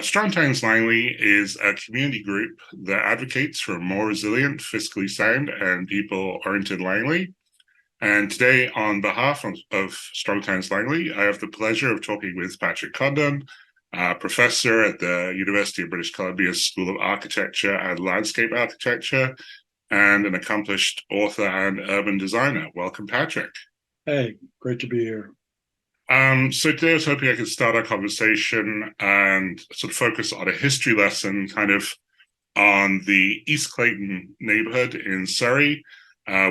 Strong Towns Langley is a community group that advocates for a more resilient, fiscally sound, and people oriented Langley. And today, on behalf of Strong Towns Langley, I have the pleasure of talking with Patrick Condon, professor at the University of British Columbia School of Architecture and Landscape Architecture, and an accomplished author and urban designer. Welcome, Patrick. Hey, great to be here. So today I was hoping I could start our conversation and sort of focus on a history lesson kind of on the East Clayton neighborhood in Surrey,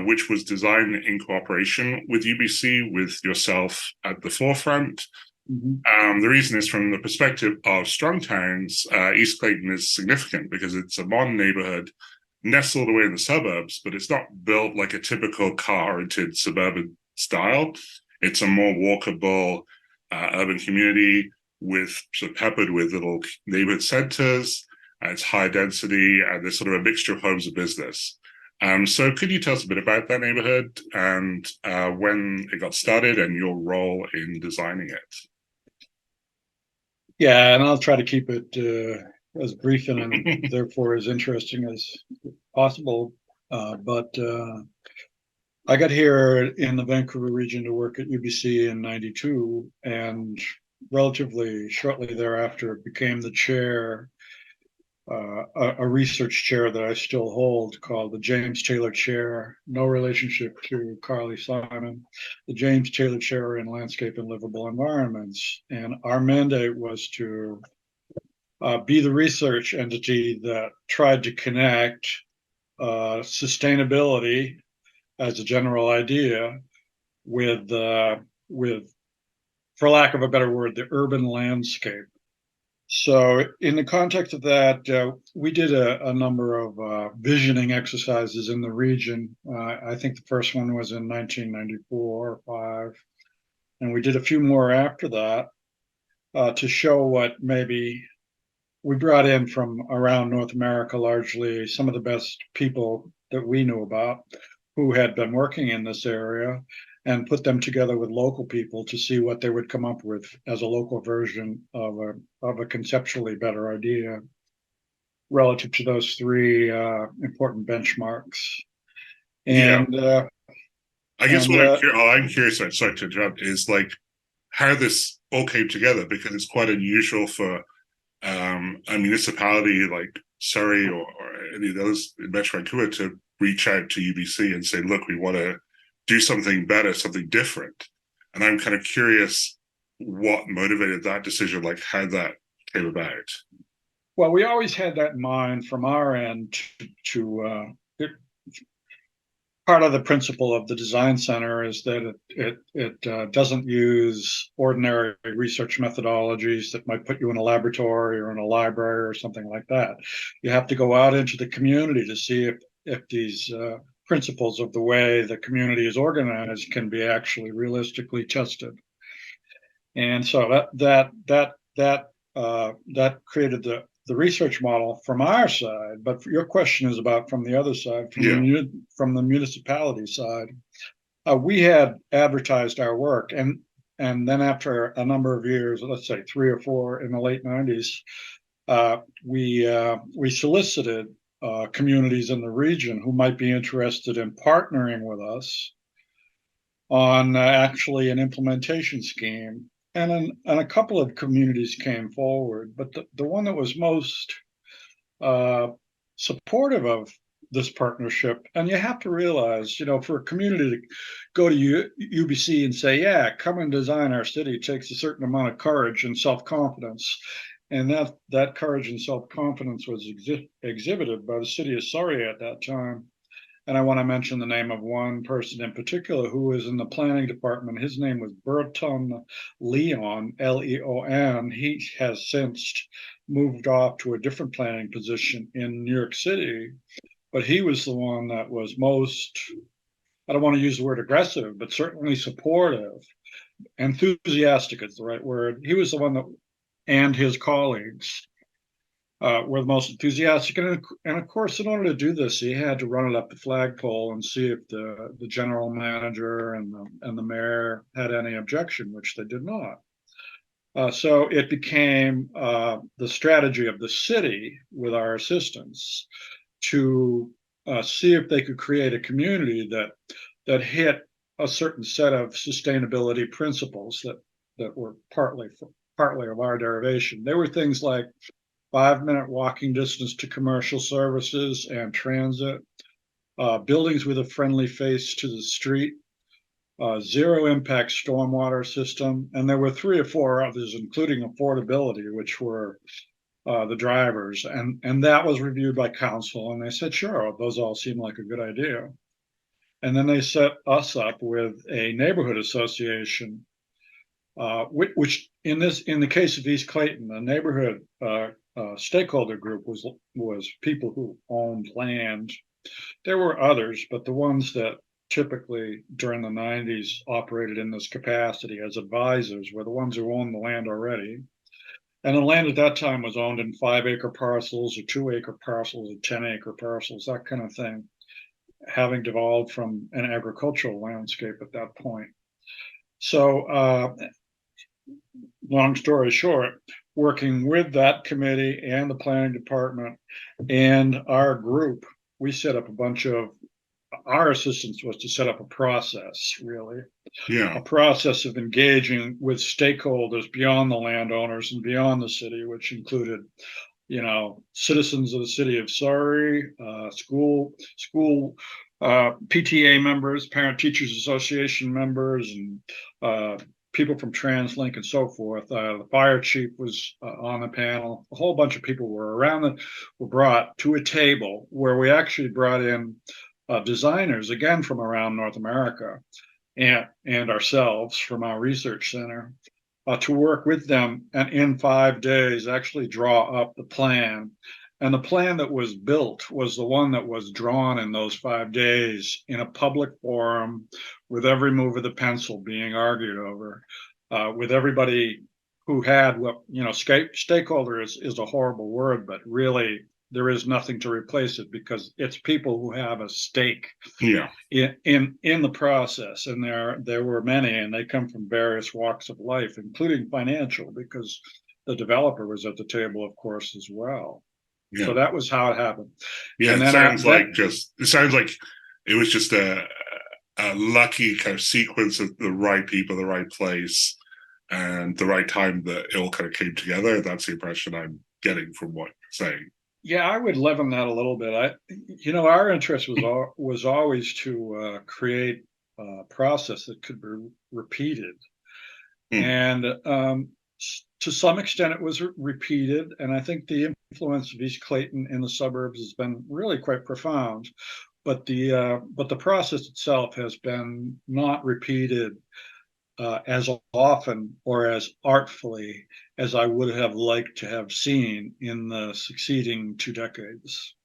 which was designed in cooperation with UBC, with yourself at the forefront. The reason is from the perspective of Strong Towns, East Clayton is significant because it's a modern neighborhood nestled away in the suburbs, but it's not built like a typical car-oriented suburban style. It's a more walkable urban community with sort of peppered with little neighborhood centers. It's high density, and there's sort of a mixture of homes and business. So could you tell us a bit about that neighborhood and when it got started and your role in designing it? Yeah, and I'll try to keep it as brief and therefore as interesting as possible. But I got here in the Vancouver region to work at UBC in '92, and relatively shortly thereafter became the chair, a research chair that I still hold called the James Taylor Chair. No relationship to Carly Simon, the James Taylor Chair in Landscape and Livable Environments. And our mandate was to be the research entity that tried to connect sustainability as a general idea with, for lack of a better word, the urban landscape. So, in the context of that, we did a number of visioning exercises in the region. I think the first one was in 1994 or 5, and we did a few more after that to show what maybe we brought in from around North America, largely some of the best people that we knew about who had been working in this area, and put them together with local people to see what they would come up with as a local version of a conceptually better idea relative to those three important benchmarks. Yeah, And I guess and what I'm curious about, sorry to interrupt, is like how this all came together because it's quite unusual for a municipality like Surrey or any of those in Metro Vancouver to reach out to UBC and say, look, we want to do something better, something different. And I'm kind of curious what motivated that decision, like how that came about. well, we always had that in mind from our end part of the principle of the design center is that it doesn't use ordinary research methodologies that might put you in a laboratory or in a library or something like that. You have to go out into the community to see if these principles of the way the community is organized can be actually realistically tested. And so that created the research model from our side, but your question is about from the other side, Yeah. From the municipality side. We had advertised our work, and then after a number of years, let's say 3 or 4 in the late '90s, we solicited communities in the region who might be interested in partnering with us on actually an implementation scheme. And a couple of communities came forward, but the one that was most uh, supportive of this partnership, and you have to realize, for a community to go to UBC and say, yeah, come and design our city, takes a certain amount of courage and self-confidence. And that courage and self-confidence was exhibited by the city of Surrey at that time. And I want to mention the name of one person in particular who was in the planning department. His name was Burton Leon, Leon. He has since moved off to a different planning position in New York City, but he was the one that was most, I don't want to use the word aggressive, but certainly supportive. Enthusiastic is the right word. He was the one that, and his colleagues were the most enthusiastic. And of course, in order to do this, he had to run it up the flagpole and see if the general manager and the mayor had any objection, which they did not. So it became the strategy of the city, with our assistance, to see if they could create a community that hit a certain set of sustainability principles that were partly of our derivation. There were things like 5-minute walking distance to commercial services and transit, buildings with a friendly face to the street, zero impact stormwater system, and there were 3 or 4 others, including affordability, which were the drivers, and that was reviewed by council, and they said, sure, those all seem like a good idea. And then they set us up with a neighborhood association, which in the case of East Clayton, the neighborhood stakeholder group was people who owned land. There were others, but the ones that typically during the 90s operated in this capacity as advisors were the ones who owned the land already. And the land at that time was owned in 5-acre parcels or 2-acre parcels or 10-acre parcels, that kind of thing, having devolved from an agricultural landscape at that point. So, long story short, working with that committee and the planning department and our group, we set up a bunch of, our assistance was to set up a process, really, Yeah. a process of engaging with stakeholders beyond the landowners and beyond the city, which included, citizens of the city of Surrey, school PTA members, Parent Teachers Association members, and people from TransLink and so forth. The fire chief was on the panel. A whole bunch of people were brought to a table where we actually brought in designers, again from around North America, and ourselves from our research center, to work with them and in 5 days actually draw up the plan. And the plan that was built was the one that was drawn in those 5 days in a public forum, with every move of the pencil being argued over, with everybody who had stakeholder is a horrible word, but really there is nothing to replace it, because it's people who have a stake Yeah. in the process, and there were many, and they come from various walks of life, including financial, because the developer was at the table, of course, as well. Yeah. So that was how it happened. Yeah. And It then sounds like it was just a lucky kind of sequence of the right people, the right place, and the right time that it all kind of came together. That's the impression I'm getting from what you're saying. Yeah, I would leaven that a little bit. Our interest was always to create a process that could be repeated, Hmm. and to some extent it was repeated. And I think the influence of East Clayton in the suburbs has been really quite profound. But the process itself has been not repeated as often or as artfully as I would have liked to have seen in the succeeding 2 decades.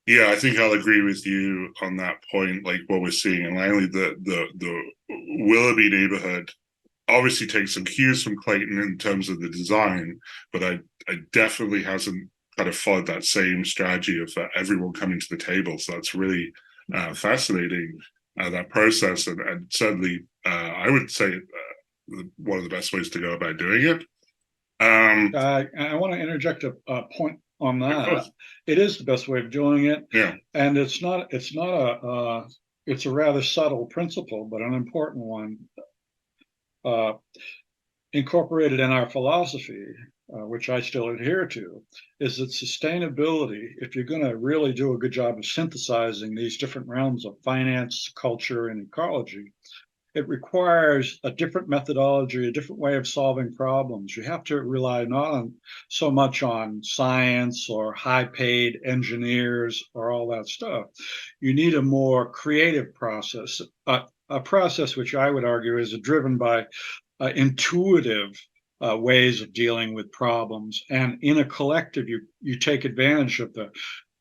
Yeah, I think I'll agree with you on that point. Like what we're seeing, and Langley, the Willoughby neighborhood obviously takes some cues from Clayton in terms of the design, but I definitely hasn't kind of followed that same strategy of everyone coming to the table. So that's really fascinating, that process, and certainly I would say one of the best ways to go about doing it. I want to interject a point on that. It is the best way of doing it. Yeah. And it's a rather subtle principle, but an important one, incorporated in our philosophy, which I still adhere to, is that sustainability, if you're going to really do a good job of synthesizing these different realms of finance, culture, and ecology, it requires a different methodology, a different way of solving problems. You have to rely not so much on science or high-paid engineers or all that stuff. You need a more creative process, a process which I would argue is driven by intuitive ways of dealing with problems. And in a collective, you take advantage of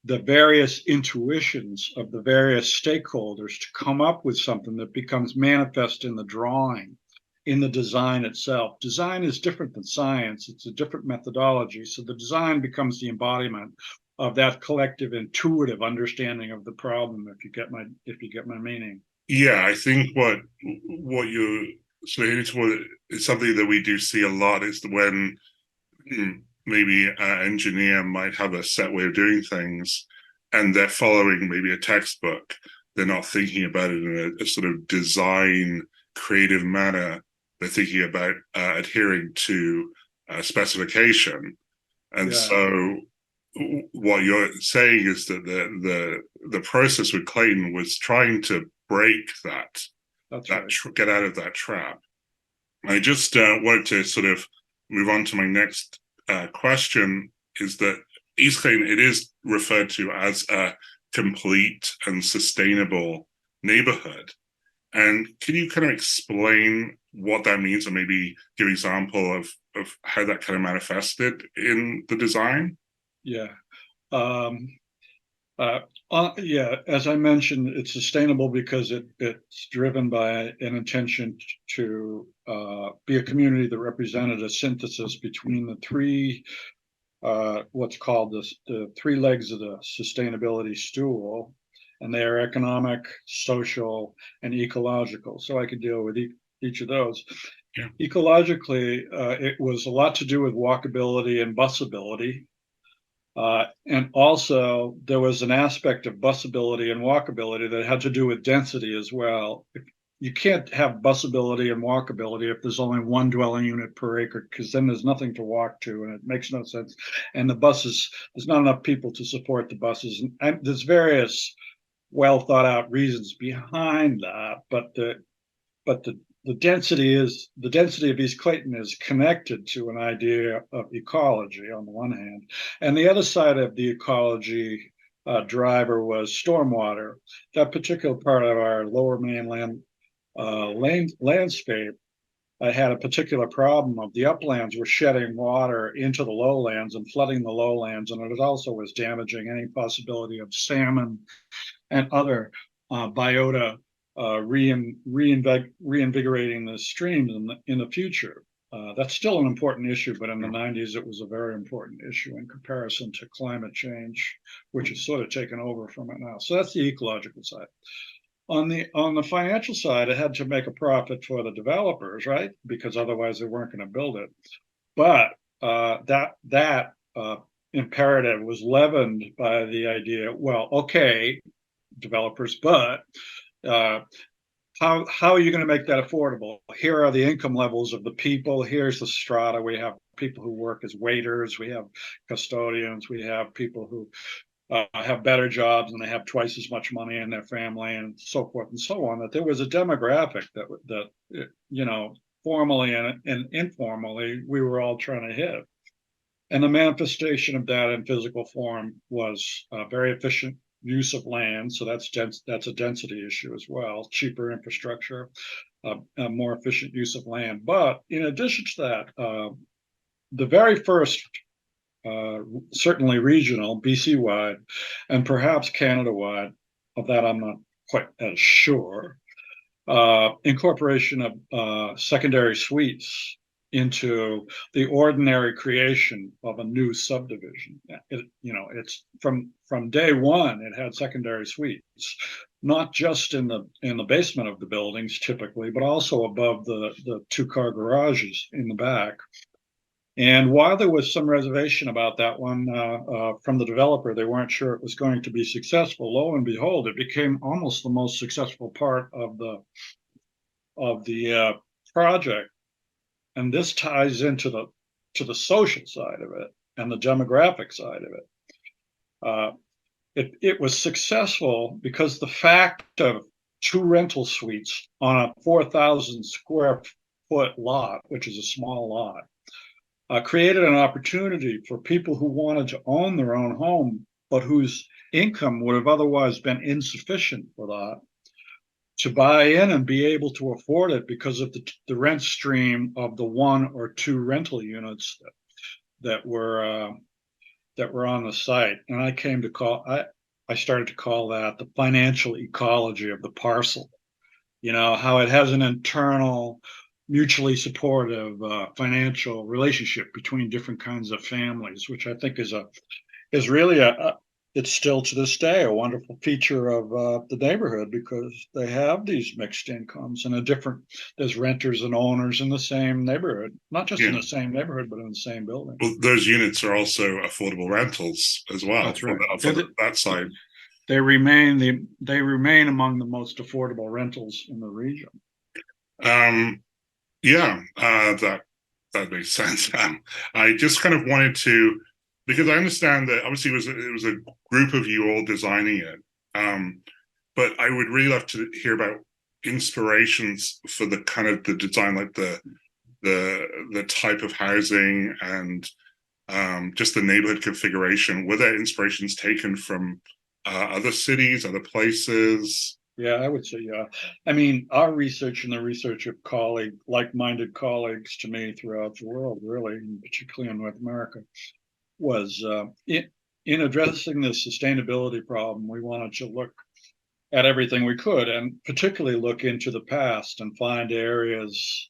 the various intuitions of the various stakeholders to come up with something that becomes manifest in the drawing, in the design itself. Design is different than science. It's a different methodology. So the design becomes the embodiment of that collective intuitive understanding of the problem, if you get my meaning. Yeah, I think what you so it's something that we do see a lot is when maybe an engineer might have a set way of doing things and they're following maybe a textbook. They're not thinking about it in a sort of design, creative manner. They're thinking about adhering to specification. And Yeah, so what you're saying is that the process with Clayton was trying to break that's right. get out of that trap. I just wanted to sort of move on to my next question. Is that East Clayton? It is referred to as a complete and sustainable neighborhood. And can you kind of explain what that means, or maybe give an example of how that kind of manifested in the design? Yeah. Um, yeah, as I mentioned, it's sustainable because it's driven by an intention to be a community that represented a synthesis between the three, what's called the three legs of the sustainability stool, and they are economic, social, and ecological. So I could deal with each of those. Yeah. Ecologically, it was a lot to do with walkability and busability. And also, there was an aspect of busability and walkability that had to do with density as well. You can't have busability and walkability if there's only one dwelling unit per acre, because then there's nothing to walk to, and it makes no sense. And the buses, there's not enough people to support the buses, and there's various well thought out reasons behind that. But the density of East Clayton is connected to an idea of ecology on the one hand, and the other side of the ecology driver was stormwater. That particular part of our lower mainland landscape, I had a particular problem of the uplands were shedding water into the lowlands and flooding the lowlands, and it also was damaging any possibility of salmon and other biota reinvigorating the streams in the future. That's still an important issue, but in the 90s, it was a very important issue in comparison to climate change, which has sort of taken over from it now. So that's the ecological side. On the financial side, it had to make a profit for the developers, right? Because otherwise they weren't going to build it. But that imperative was leavened by the idea, well, okay, developers, but uh, how are you going to make that affordable? Here are the income levels of the people. Here's the strata. We have people who work as waiters. We have custodians. We have people who have better jobs and they have twice as much money in their family, and so forth and so on. That there was a demographic that formally and informally we were all trying to hit. And the manifestation of that in physical form was very efficient use of land. So that's a density issue as well. Cheaper infrastructure, a more efficient use of land. But in addition to that, the very first, certainly regional, BC wide, and perhaps Canada wide, of that I'm not quite as sure, incorporation of secondary suites into the ordinary creation of a new subdivision. It's from day one, it had secondary suites, not just in the basement of the buildings typically, but also above the two-car garages in the back. And while there was some reservation about that one from the developer, they weren't sure it was going to be successful. Lo and behold, it became almost the most successful part of the project. And this ties into the social side of it and the demographic side of it. It was successful because the fact of two rental suites on a 4,000 square foot lot, which is a small lot, created an opportunity for people who wanted to own their own home, but whose income would have otherwise been insufficient for that, to buy in and be able to afford it because of the rent stream of the one or two rental units that were on the site. And I started to call that the financial ecology of the parcel. How it has an internal, mutually supportive financial relationship between different kinds of families, which I think is really it's still to this day a wonderful feature of the neighborhood because they have these mixed incomes and there's renters and owners in the same neighborhood, not just in Yeah. the same neighborhood, but in the same building. Well, those units are also affordable rentals as well That's right. that side. They remain among the most affordable rentals in the region. Um, yeah, that makes sense. I just kind of wanted to, because I understand that obviously it was a group of you all designing it, but I would really love to hear about inspirations for the kind of the design, like the type of housing and just the neighborhood configuration. Were there inspirations taken from other cities, other places? Yeah, I would say, yeah. I mean, our research and the research of like-minded colleagues to me throughout the world, really, and particularly in North America, was in addressing the sustainability problem, we wanted to look at everything we could, and particularly look into the past and find areas,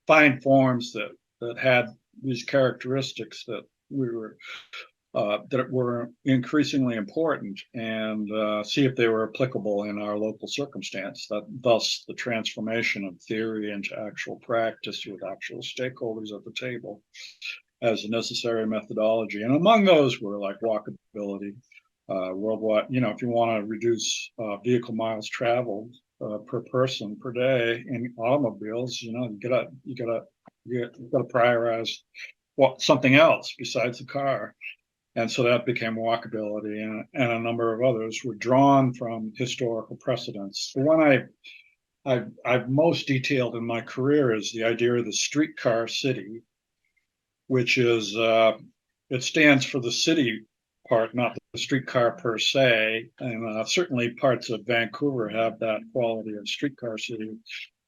find forms that had these characteristics that were increasingly important, and see if they were applicable in our local circumstance. Thus, the transformation of theory into actual practice with actual stakeholders at the table as a necessary methodology. And among those were like walkability, worldwide. If you want to reduce vehicle miles traveled per person per day in automobiles, you gotta prioritize something else besides the car. And so that became walkability, and a number of others were drawn from historical precedents. The one I've most detailed in my career is the idea of the streetcar city, which is it stands for the city part, not the streetcar per se. And certainly parts of Vancouver have that quality of streetcar city,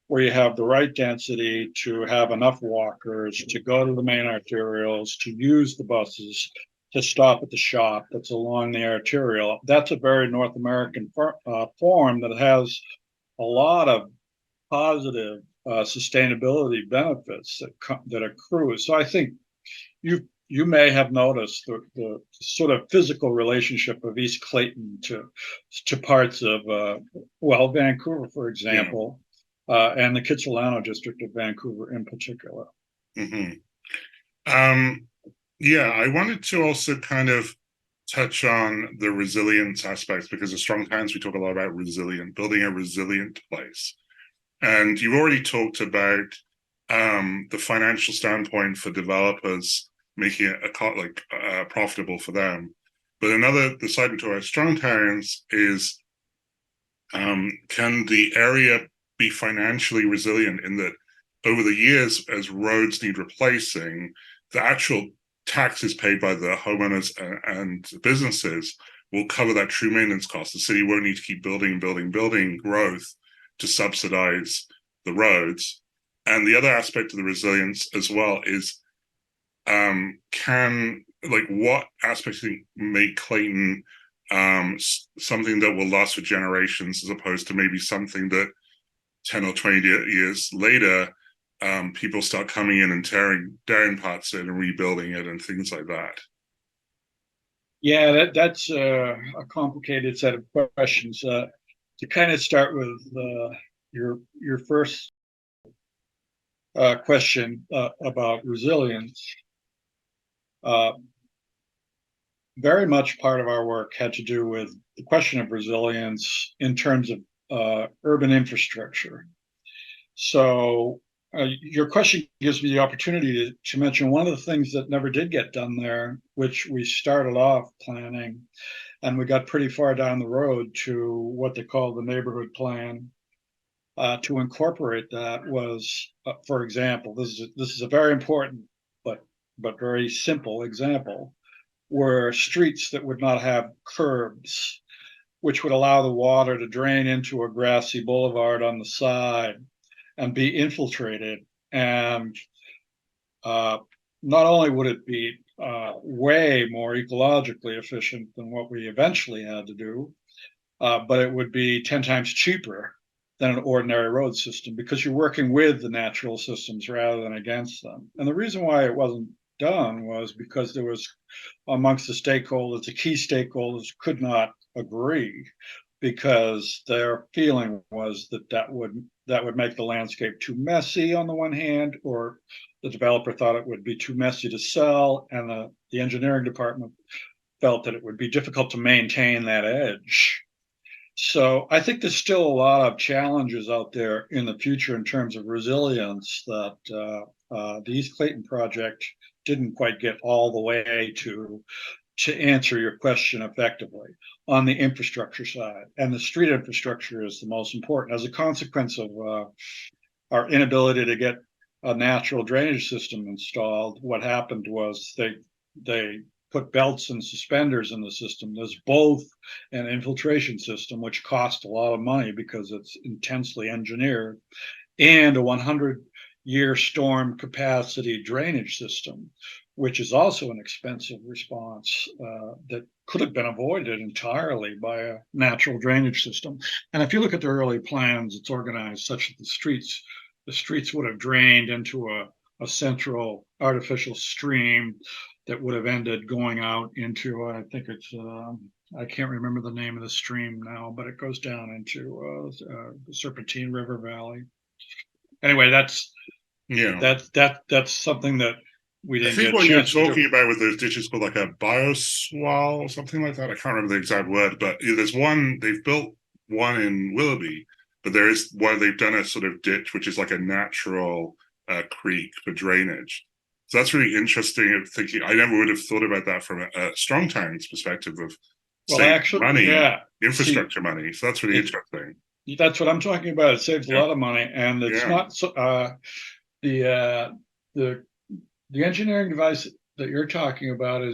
where you have the right density to have enough walkers to go to the main arterials, to use the buses, to stop at the shop that's along the arterial. That's a very North American form that has a lot of positive sustainability benefits that accrue. So I think you may have noticed the sort of physical relationship of East Clayton to parts of Vancouver, for example, and the Kitsilano district of Vancouver in particular. Mm-hmm. Yeah, I wanted to also kind of touch on the resilience aspects because of Strong Towns, we talk a lot about building a resilient place. And you've already talked about the financial standpoint for developers, making it profitable for them. But the side we talk about Strong Towns is can the area be financially resilient in that over the years, as roads need replacing, the actual taxes paid by the homeowners and businesses will cover that true maintenance cost. The city won't need to keep building growth to subsidize the roads. And the other aspect of the resilience as well is what aspects make Clayton something that will last for generations as opposed to maybe something that 10 or 20 years later people start coming in and tearing down parts of it and rebuilding it and things like that. Yeah, that's a complicated set of questions. To kind of start with your first question about resilience, very much part of our work had to do with the question of resilience in terms of urban infrastructure. So your question gives me the opportunity to mention one of the things that never did get done there, which we started off planning, and we got pretty far down the road to what they call the neighborhood plan. To incorporate that was, for example, this is a very important but very simple example, were streets that would not have curbs, which would allow the water to drain into a grassy boulevard on the side and be infiltrated. And not only would it be way more ecologically efficient than what we eventually had to do, but it would be 10 times cheaper than an ordinary road system because you're working with the natural systems rather than against them. And the reason why it wasn't done was because there was amongst the stakeholders, the key stakeholders could not agree because their feeling was that that would make the landscape too messy on the one hand, or the developer thought it would be too messy to sell, and the engineering department felt that it would be difficult to maintain that edge. So I think there's still a lot of challenges out there in the future in terms of resilience that the East Clayton project didn't quite get all the way to answer your question effectively on the infrastructure side. And the street infrastructure is the most important. As a consequence of our inability to get a natural drainage system installed, what happened was they put belts and suspenders in the system. There's both an infiltration system, which cost a lot of money because it's intensely engineered, and a 100-year storm capacity drainage system, which is also an expensive response that could have been avoided entirely by a natural drainage system. And if you look at the early plans, it's organized such that the streets would have drained into a central artificial stream that would have ended going out into, I think it's, I can't remember the name of the stream now, but it goes down into the Serpentine River Valley. Anyway, Yeah. that's something that we I didn't think get a what you're chance to do. talking about with those ditches called like a bioswale or something like that. I can't remember the exact word, but there's one, they've built one in Willoughby, but there is one, they've done a sort of ditch, which is like a natural creek for drainage. So that's really interesting of thinking. I never would have thought about that from a strong town's perspective of Well, saving actually, money, yeah. See, infrastructure money. So that's really it, interesting. that's what I'm talking about. It saves a Yeah. lot of money, and it's Yeah. not so. The the the engineering device that you're talking about it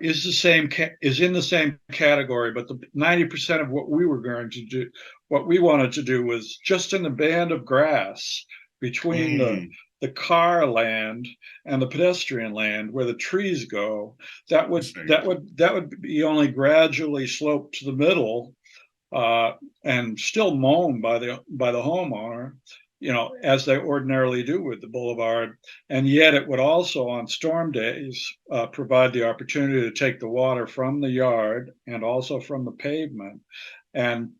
is the same is in the same category, but the 90% of what we were going to do, what we wanted to do, was just in the band of grass between Mm, the car land and the pedestrian land where the trees go. That would interesting. that would that would be only gradually sloped to the middle, uh, and still mown by the homeowner, as they ordinarily do with the boulevard. And yet, it would also, on storm days, provide the opportunity to take the water from the yard and also from the pavement, and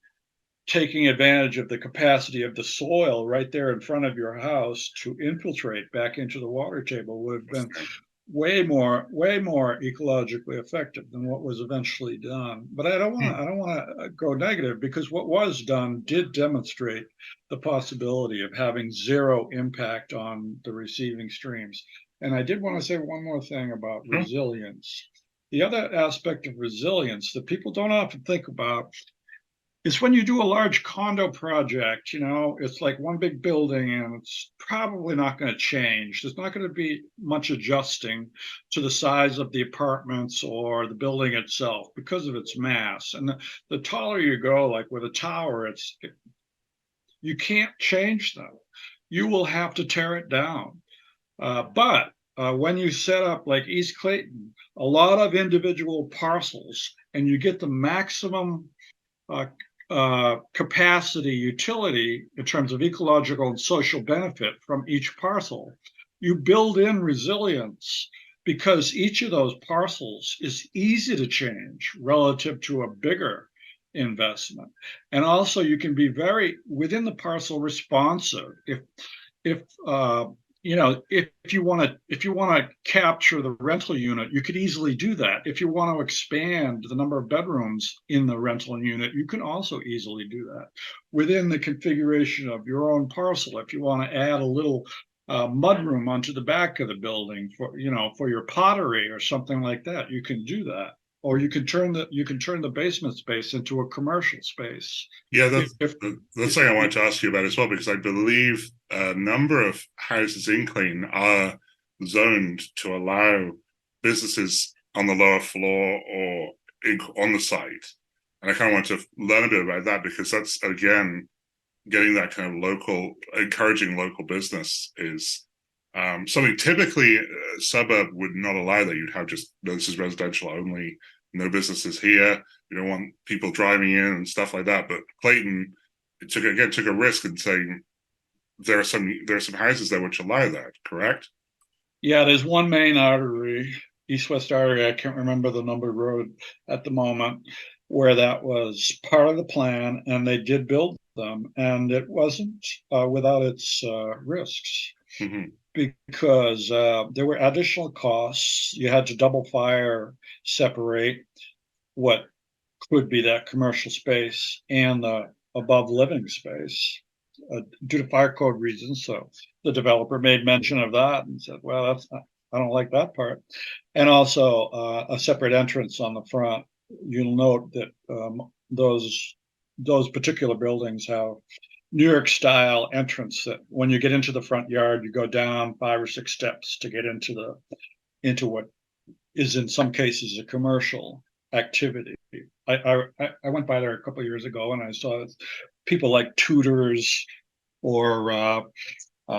taking advantage of the capacity of the soil right there in front of your house to infiltrate back into the water table would have been Interesting. way more ecologically effective than what was eventually done. But Hmm. I don't want to go negative, because what was done did demonstrate the possibility of having zero impact on the receiving streams. And I did want to say one more thing about Sure. resilience. The other aspect of resilience that people don't often think about is when you do a large condo project. It's like one big building, and it's probably not going to change. There's not going to be much adjusting to the size of the apartments or the building itself because of its mass. And the taller you go, like with a tower, you can't change them. You will have to tear it down. But when you set up like East Clayton, a lot of individual parcels, and you get the maximum uh, capacity utility in terms of ecological and social benefit from each parcel, you build in resilience because each of those parcels is easy to change relative to a bigger investment. And also, you can be very within the parcel responsive. If you want to capture the rental unit, you could easily do that. If you want to expand the number of bedrooms in the rental unit, you can also easily do that within the configuration of your own parcel. If you want to add a little mudroom onto the back of the building for your pottery or something like that, you can do that. Or you can turn the basement space into a commercial space. Yeah, If that's something I wanted to ask you about as well, because I believe a number of houses in Clayton are zoned to allow businesses on the lower floor or on the site. And I kind of want to learn a bit about that, because that's, again, getting that kind of local, encouraging local business is something typically a suburb would not allow. That you'd have just, no, this is residential only, no businesses here. We don't want people driving in and stuff like that. But Clayton, took a risk in saying there are some houses there which allow that. Correct? Yeah, there's one main artery, east-west artery. I can't remember the numbered road at the moment, where that was part of the plan, and they did build them, and it wasn't without its risks Hmm. because there were additional costs. You had to double fire separate what could be that commercial space and the above living space due to fire code reasons. So the developer made mention of that and said, well, that's not, I don't like that part. And also a separate entrance on the front. You'll note that those particular buildings have New York style entrance that when you get into the front yard, you go down 5 or 6 steps to get into what is in some cases a commercial activity. I went by there a couple of years ago and I saw people like tutors or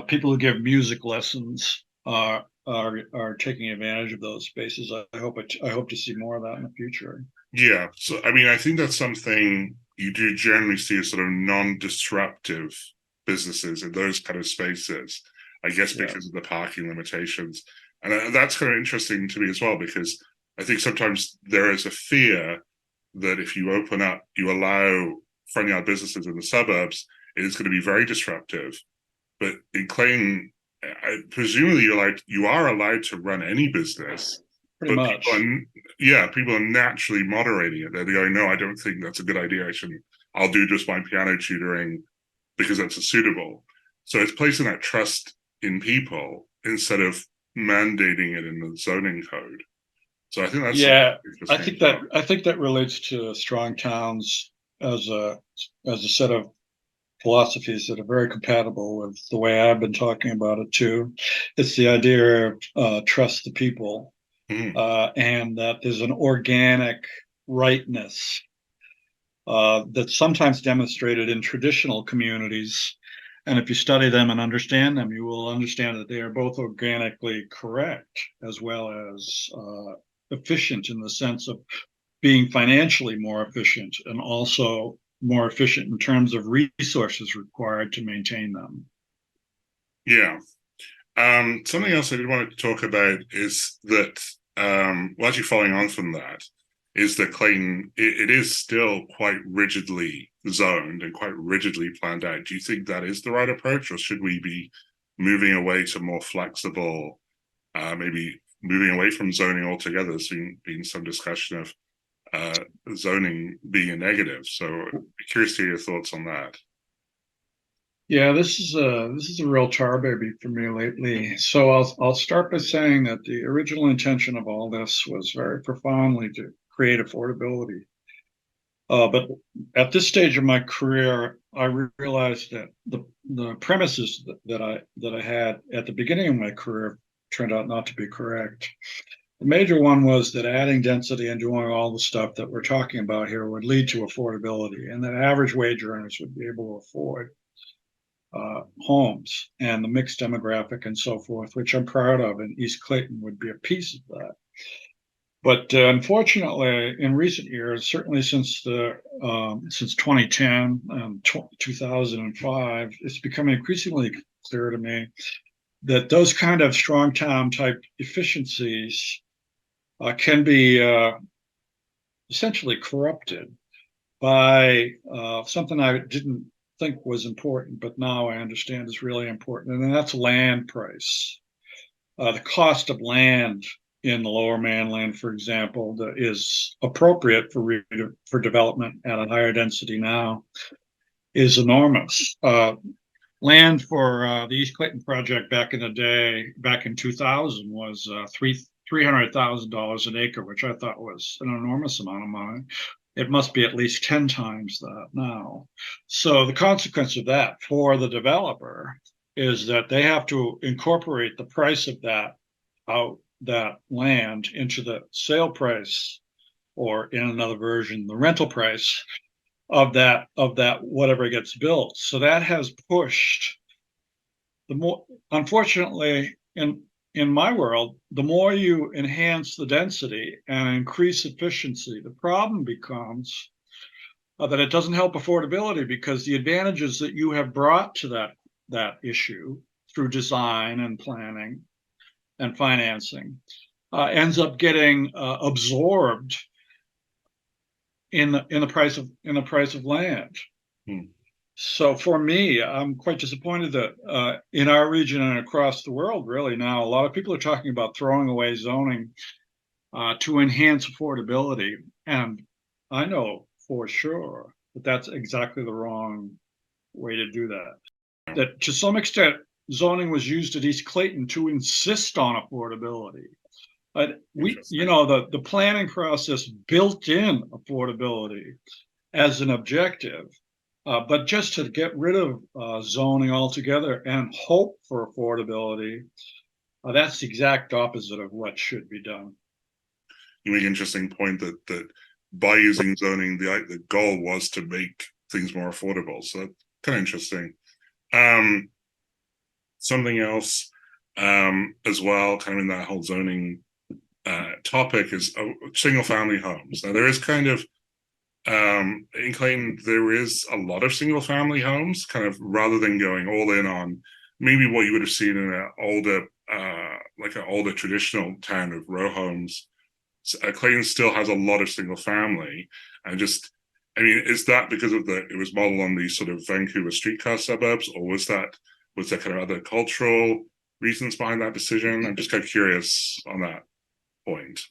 people who give music lessons are taking advantage of those spaces. I hope to see more of that in the future. Yeah. So, I mean, I think that's something you do generally see as sort of non-disruptive businesses in those kind of spaces, I guess Yeah, because of the parking limitations. And that's kind of interesting to me as well, because I think sometimes there is a fear that if you open up, you allow front yard businesses in the suburbs, it is going to be very disruptive. But in Clayton, presumably you are allowed to run any business, pretty but much. people are naturally moderating it. They're going, no, I don't think that's a good idea. I'll do just my piano tutoring because that's suitable. So it's placing that trust in people instead of mandating it in the zoning code. So I think that's Yeah, interesting as well. I think that relates to strong towns as a as a set of philosophies that are very compatible with the way I've been talking about it too. It's the idea of trust the people, Mm-hmm. and that there's an organic rightness that's sometimes demonstrated in traditional communities. And if you study them and understand them, you will understand that they are both organically correct as well as efficient in the sense of being financially more efficient and also more efficient in terms of resources required to maintain them. Yeah. Something else I did want to talk about is that, well, actually following on from that, is that Clayton, it is still quite rigidly zoned and quite rigidly planned out. Do you think that is the right approach, or should we be moving away to more flexible, maybe moving away from zoning altogether? There's been some discussion of zoning being a negative. So, I'm curious to hear your thoughts on that. Yeah, this is a real tar baby for me lately. So I'll start by saying that the original intention of all this was very profoundly to create affordability. But at this stage of my career, I realized that the premises that I had at the beginning of my career turned out not to be correct. The major one was that adding density and doing all the stuff that we're talking about here would lead to affordability, and that average wage earners would be able to afford homes and the mixed demographic and so forth, which I'm proud of, and East Clayton would be a piece of that. But unfortunately, in recent years, certainly since 2010 and 2005, it's become increasingly clear to me that those kind of strong town type efficiencies can be essentially corrupted by something I didn't think was important, but now I understand is really important, and that's land price. The cost of land in the Lower Mainland, for example, that is appropriate for development at a higher density now, is enormous. Land for the East Clayton project back in the day, back in 2000, was $300,000 an acre, which I thought was an enormous amount of money. It must be at least 10 times that now. So the consequence of that for the developer is that they have to incorporate the price of that land into the sale price, or in another version, the rental price of that whatever gets built. So that has pushed the more, unfortunately, in my world, the more you enhance the density and increase efficiency, the problem becomes that it doesn't help affordability, because the advantages that you have brought to that issue through design and planning and financing ends up getting absorbed in the price of land. Hmm. So for me, I'm quite disappointed that in our region and across the world, really now, a lot of people are talking about throwing away zoning to enhance affordability. And I know for sure that that's exactly the wrong way to do that. That to some extent, zoning was used at East Clayton to insist on affordability. But Interesting. the planning process built in affordability as an objective. But just to get rid of zoning altogether and hope for affordability, that's the exact opposite of what should be done. You make an interesting point that by using zoning, the goal was to make things more affordable. So that's kind of interesting. Um, Something else as well, kind of in that whole zoning topic, is single family homes. Now there is kind of in Clayton, there is a lot of single family homes, kind of rather than going all in on maybe what you would have seen in an older, like an older traditional town of row homes. Clayton still has a lot of single family, and just, I mean, is that because of it was modeled on these sort of Vancouver streetcar suburbs, or was there kind of other cultural reasons behind that decision? I'm just kind of curious on that point.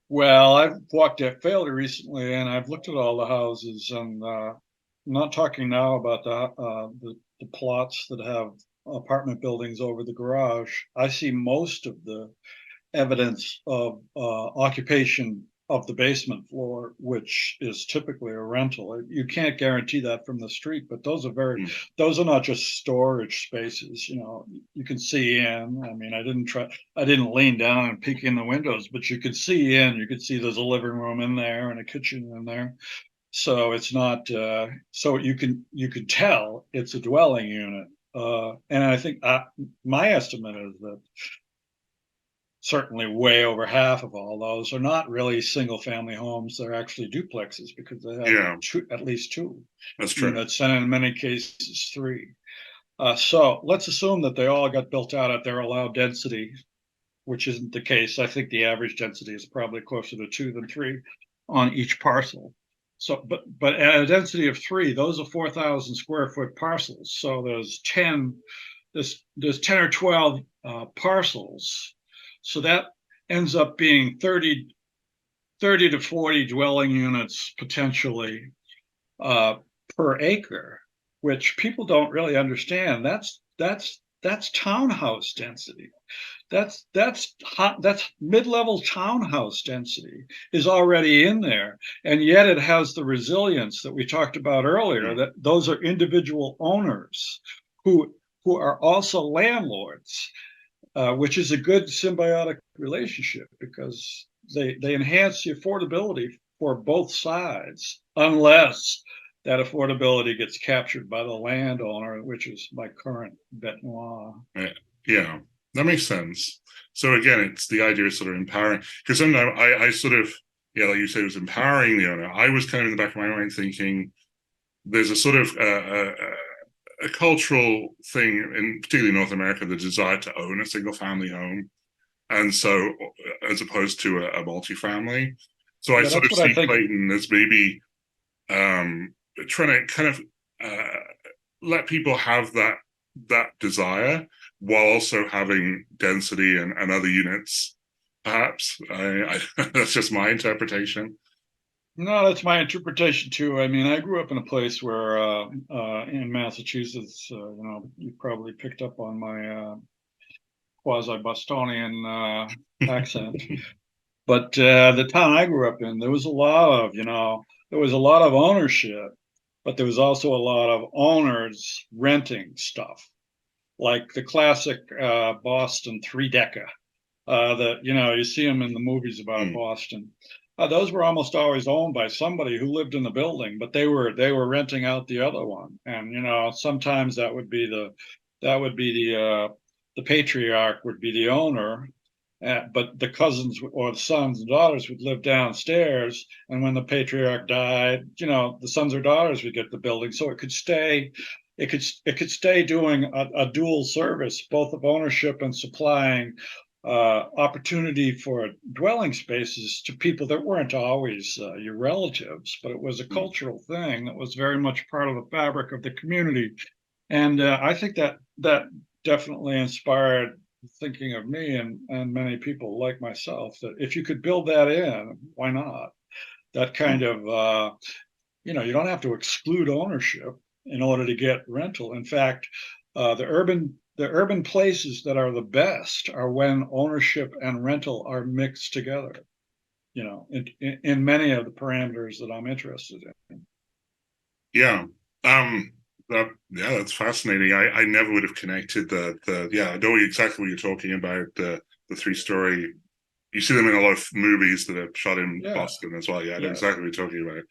Well, I've walked it fairly recently, and I've looked at all the houses, and I'm not talking now about the plots that have apartment buildings over the garage. I see most of the evidence of occupation of the basement floor, which is typically a rental. You can't guarantee that from the street, but Mm. those are not just storage spaces. You can see in. I mean, I didn't lean down and peek in the windows, but you could see in. You could see there's a living room in there and a kitchen in there. So it's not. So you can tell it's a dwelling unit. And I think my estimate is that certainly way over half of all those are not really single family homes. They're actually duplexes because they have Yeah, at least two that's true. units and in many cases three. So let's assume that they all got built out at their allowed density, which isn't the case. I think the average density is probably closer to 2 than 3 on each parcel. So, but at a density of 3, those are 4,000 square foot parcels. So there's 10 or 12 parcels. So that ends up being 30 to 40 dwelling units potentially per acre, which people don't really understand. That's townhouse density. That's mid-level townhouse density is already in there, and yet it has the resilience that we talked about earlier. Mm. That those are individual owners who are also landlords, which is a good symbiotic relationship because they enhance the affordability for both sides, unless that affordability gets captured by the landowner, which is my current bête noire. Yeah, that makes sense. So again, it's the idea of sort of empowering, because sometimes I sort of, yeah, like you said, it was empowering the owner. I was kind of in the back of my mind thinking there's a sort of a cultural thing, in particularly North America, the desire to own a single family home, and so as opposed to a multifamily. So I Yeah, sort that's of what I see think. Clayton as maybe trying to kind of let people have that desire while also having density and other units. Perhaps that's just my interpretation. No, that's my interpretation too. I mean, I grew up in a place where in Massachusetts, you probably picked up on my quasi-Bostonian accent. But the town I grew up in, there was a lot of, there was a lot of ownership, but there was also a lot of owners renting stuff, like the classic Boston three-decker that, you see them in the movies about Mm. Boston. Those were almost always owned by somebody who lived in the building, but they were renting out the other one. And, sometimes the patriarch would be the owner, but the cousins or the sons and daughters would live downstairs. And when the patriarch died, the sons or daughters would get the building, so it could stay. It could stay doing a dual service, both of ownership and supplying opportunity for dwelling spaces to people that weren't always your relatives, but it was a Mm. cultural thing that was very much part of the fabric of the community. And I think that definitely inspired thinking of me and many people like myself, that if you could build that in, why not? That kind of, you don't have to exclude ownership in order to get rental. In fact, the urban places that are the best are when ownership and rental are mixed together, in many of the parameters that I'm interested in. Yeah. That's fascinating. I never would have connected the yeah, I know exactly what you're talking about, the three-story. You see them in a lot of movies that are shot in Yeah, Boston as well. Yeah, I know yeah. exactly what you're talking about.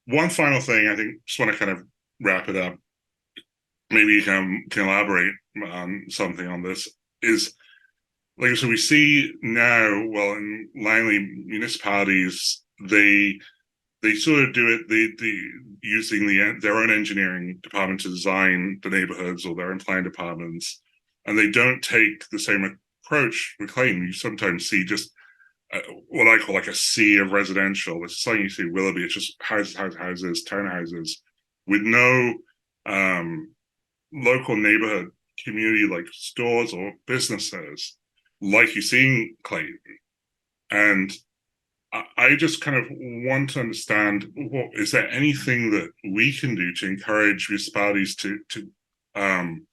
One final thing, I think, just want to kind of wrap it up. Maybe you can elaborate on something on this. Is like so we see now, well, in Langley municipalities, they sort of do it the using their own engineering department to design the neighborhoods or their own planning departments, and they don't take the same approach with Clayton. You sometimes see just what I call like a sea of residential. It's something you see Willoughby. It's just houses, townhouses, with no local neighborhood community like stores or businesses like you see in Clayton. And I just kind of want to understand, what is there anything that we can do to encourage municipalities to um,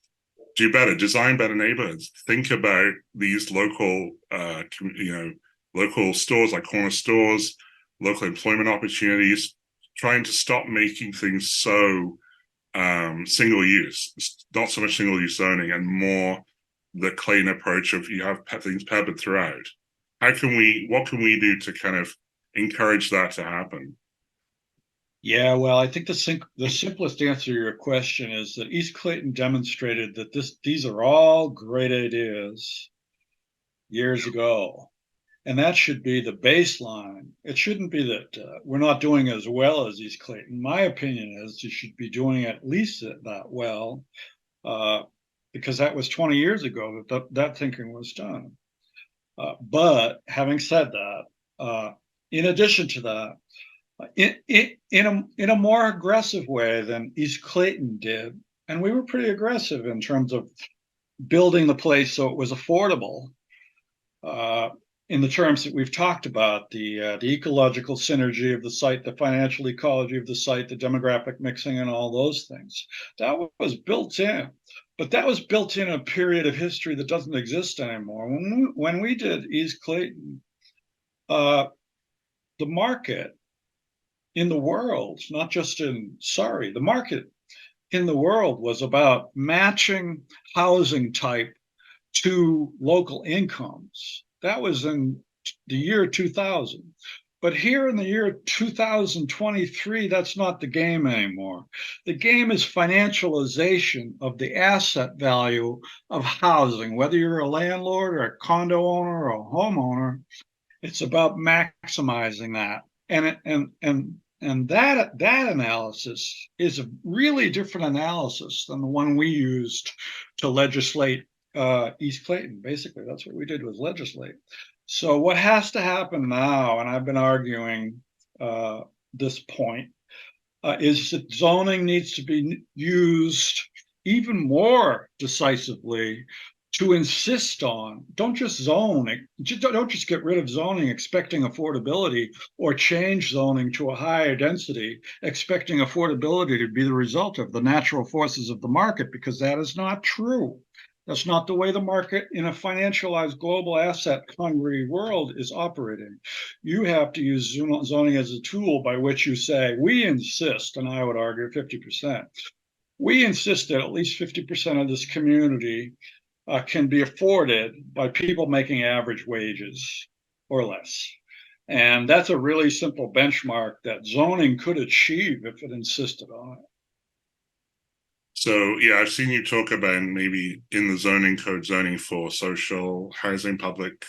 do better, design better neighborhoods, think about these local local stores like corner stores, local employment opportunities, trying to stop making things so single use, not so much single use zoning, and more the clean approach of you have things peppered throughout. What can we do to kind of encourage that to happen? Yeah, well, I think the simplest answer to your question is that East Clayton demonstrated that these are all great ideas years ago, and that should be the baseline. It shouldn't be that we're not doing as well as East Clayton. My opinion is you should be doing at least that well, uh, because that was 20 years ago that thinking was done. But having said that, in addition to that, in a more aggressive way than East Clayton did, and we were pretty aggressive in terms of building the place so it was affordable. Uh, in the terms that we've talked about, the ecological synergy of the site, the financial ecology of the site, the demographic mixing, and all those things, that was built in. But that was built in a period of history that doesn't exist anymore. When we did East Clayton, uh, the market in the world, not just in Surrey, the market in the world was about matching housing type to local incomes. That was in the year 2000. But here in the year 2023, that's not the game anymore. The game is financialization of the asset value of housing, whether you're a landlord or a condo owner or a homeowner. It's about maximizing that. And that analysis is a really different analysis than the one we used to legislate East Clayton. Basically, that's what we did, was legislate. So what has to happen now, and I've been arguing uh, this point, is that zoning needs to be used even more decisively to insist on, don't just zone, don't just get rid of zoning expecting affordability, or change zoning to a higher density expecting affordability to be the result of the natural forces of the market, because that is not true. That's not the way the market in a financialized global asset hungry world is operating. You have to use zoning as a tool by which you say, we insist, and I would argue 50%, we insist that at least 50% of this community can be afforded by people making average wages or less. And that's a really simple benchmark that zoning could achieve if it insisted on it. So yeah, I've seen you talk about maybe in the zoning code zoning for social housing, public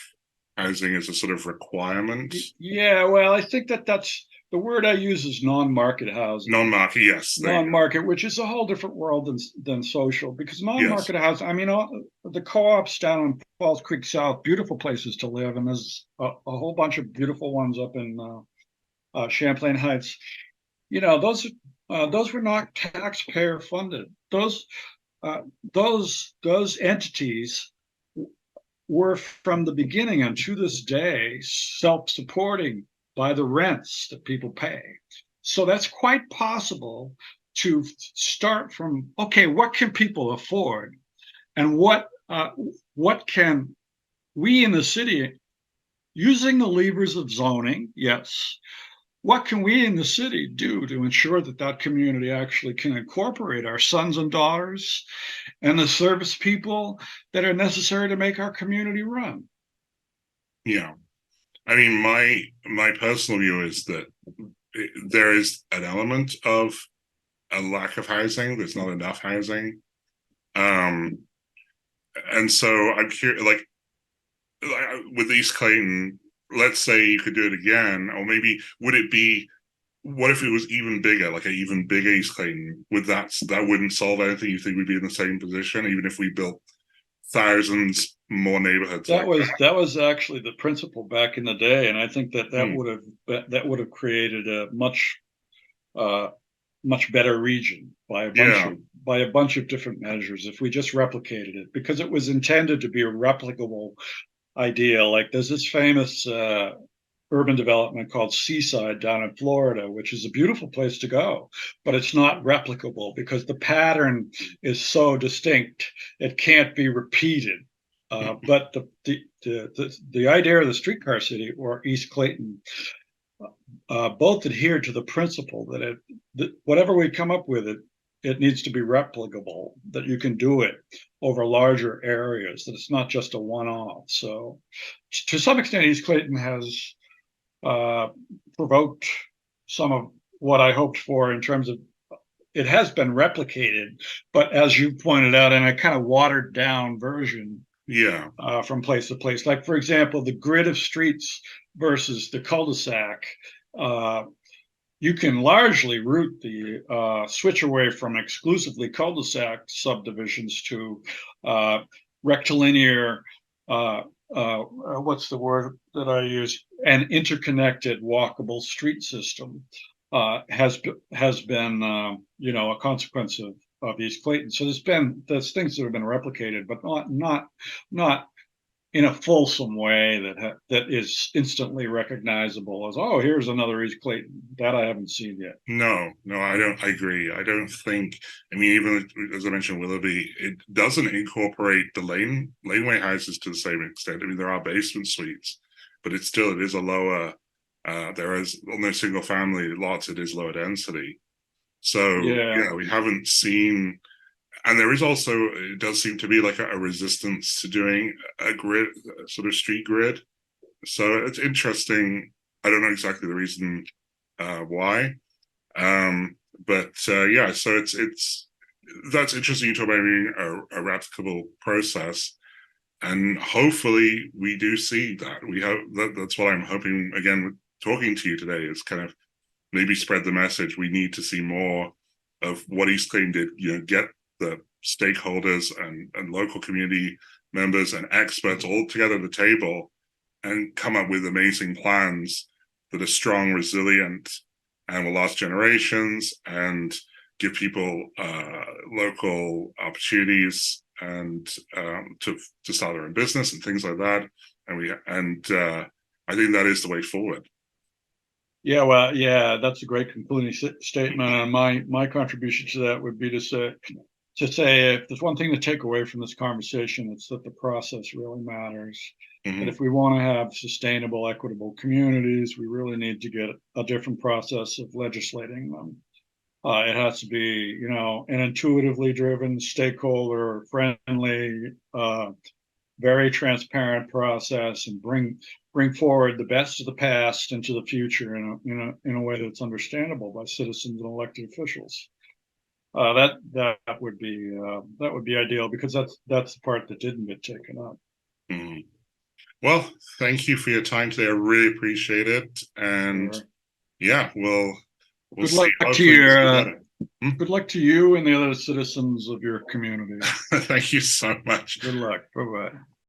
housing as a sort of requirement. Yeah, well, I think that's the word I use is non-market housing. Non-market, yes. Non-market, which is a whole different world than social, because non-market Yes. housing, I mean, the co-ops down in Falls Creek South, beautiful places to live, and there's a whole bunch of beautiful ones up in Champlain Heights. You know, those were not taxpayer funded. Uh, those entities were from the beginning and to this day self-supporting by the rents that people pay. So that's quite possible to start from, okay, what can people afford, and what can we in the city, using the levers of zoning, yes, what can we in the city do to ensure that that community actually can incorporate our sons and daughters and the service people that are necessary to make our community run? Yeah. I mean, my personal view is that there is an element of a lack of housing. There's not enough housing. Um, and so I'm curious, like with East Clayton, let's say you could do it again, or maybe would it be, what if it was even bigger, like an even bigger East Clayton? Would that wouldn't solve anything? You think we'd be in the same position, even if we built thousands more neighborhoods That like was that was actually the principle back in the day, and I think that that? that would have created a uh, much better region Yeah, by a bunch of different measures if we just replicated it, because it was intended to be a replicable idea. Like there's this famous urban development called Seaside down in Florida, which is a beautiful place to go, but it's not replicable because the pattern is so distinct it can't be repeated. But the idea of the streetcar city or East Clayton both adhere to the principle that whatever we come up with, it needs to be replicable, that you can do it over larger areas, that it's not just a one-off. So to some extent, East Clayton has uh, provoked some of what I hoped for in terms of, it has been replicated, but as you pointed out, in a kind of watered down version yeah, from place to place. Like, for example, the grid of streets versus the cul-de-sac. Uh, you can largely route the switch away from exclusively cul-de-sac subdivisions to rectilinear, what's the word that I use? An interconnected walkable street system has been, a consequence of East Clayton. So there's things that have been replicated, but not in a fulsome way that is instantly recognizable as, oh, here's another East Clayton that I haven't seen yet. no, I don't. I agree. I don't think. I mean, even as I mentioned, Willoughby, it doesn't incorporate the laneway houses to the same extent. I mean, there are basement suites, but it is a lower. There is on those single family lots. It is lower density. So Yeah, we haven't seen, and there is also, it does seem to be like a resistance to doing a grid, a sort of street grid. So it's interesting. I don't know exactly the reason why, but yeah. So it's that's interesting. You talk about being a replicable process, and hopefully we do see that. We hope that's what I'm hoping. Again, with talking to you today is kind of maybe spread the message. We need to see more of what East Clayton did. Get the stakeholders and local community members and experts all together at the table and come up with amazing plans that are strong, resilient, and will last generations and give people local opportunities and to start their own business and things like that. And I think that is the way forward. yeah, well, yeah, that's a great concluding statement. And my contribution to that would be to say if there's one thing to take away from this conversation, it's that the process really matters. That Mm-hmm. if we want to have sustainable, equitable communities, we really need to get a different process of legislating them. It has to be, an intuitively driven, stakeholder friendly, very transparent process, and bring forward the best of the past into the future in a way that's understandable by citizens and elected officials. That would be ideal, because that's the part that didn't get taken up. Mm-hmm. Well, thank you for your time today. I really appreciate it. And Sure. yeah, we'll Good see. luck to Hopefully this will be better. good luck to you and the other citizens of your community. Thank you so much. Good luck. Bye bye.